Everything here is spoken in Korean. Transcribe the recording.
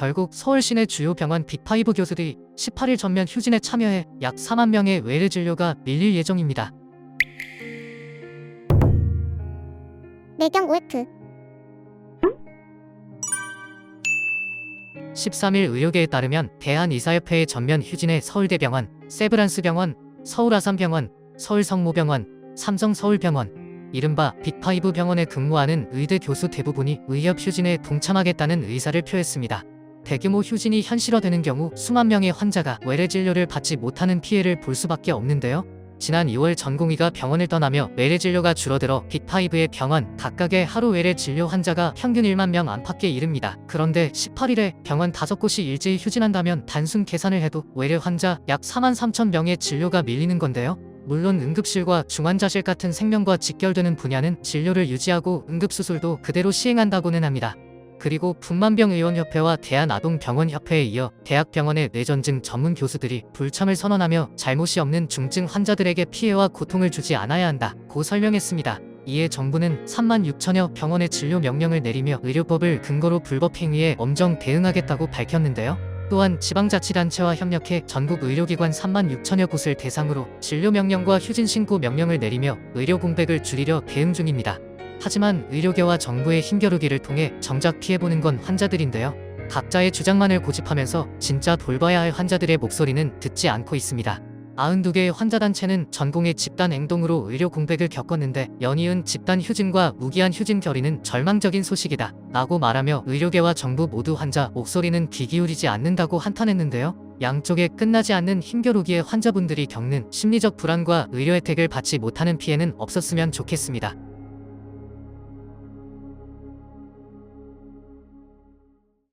결국 서울 시내 주요 병원 빅5 교수들이 18일 전면 휴진에 참여해 약 4만 명의 외래 진료가 밀릴 예정입니다. 매경 OF 13일 의료계에 따르면 대한의사협회의 전면 휴진에 서울대병원, 세브란스병원, 서울아산병원, 서울성모병원, 삼성서울병원, 이른바 빅5 병원에 근무하는 의대 교수 대부분이 의협 휴진에 동참하겠다는 의사를 표했습니다. 대규모 휴진이 현실화되는 경우 수만 명의 환자가 외래 진료를 받지 못하는 피해를 볼 수밖에 없는데요. 지난 2월 전공의가 병원을 떠나며 외래 진료가 줄어들어 빅5의 병원 각각의 하루 외래 진료 환자가 평균 1만 명 안팎에 이릅니다. 그런데 18일에 병원 5곳이 일제히 휴진한다면 단순 계산을 해도 외래 환자 약 4만 3천 명의 진료가 밀리는 건데요. 물론 응급실과 중환자실 같은 생명과 직결되는 분야는 진료를 유지하고 응급수술도 그대로 시행한다고는 합니다. 그리고 분만병의원협회와 대한아동병원협회에 이어 대학병원의 뇌전증 전문 교수들이 불참을 선언하며 잘못이 없는 중증 환자들에게 피해와 고통을 주지 않아야 한다고 설명했습니다. 이에 정부는 3만 6천여 병원의 진료 명령을 내리며 의료법을 근거로 불법 행위에 엄정 대응하겠다고 밝혔는데요. 또한 지방자치단체와 협력해 전국 의료기관 3만 6천여 곳을 대상으로 진료 명령과 휴진 신고 명령을 내리며 의료 공백을 줄이려 대응 중입니다. 하지만 의료계와 정부의 힘겨루기를 통해 정작 피해보는 건 환자들인데요. 각자의 주장만을 고집하면서 진짜 돌봐야 할 환자들의 목소리는 듣지 않고 있습니다. 92개의 환자단체는 전공의 집단 행동으로 의료 공백을 겪었는데 연이은 집단 휴진과 무기한 휴진 결의는 절망적인 소식이다 라고 말하며 의료계와 정부 모두 환자 목소리는 귀 기울이지 않는다고 한탄했는데요. 양쪽에 끝나지 않는 힘겨루기에 환자분들이 겪는 심리적 불안과 의료 혜택을 받지 못하는 피해는 없었으면 좋겠습니다.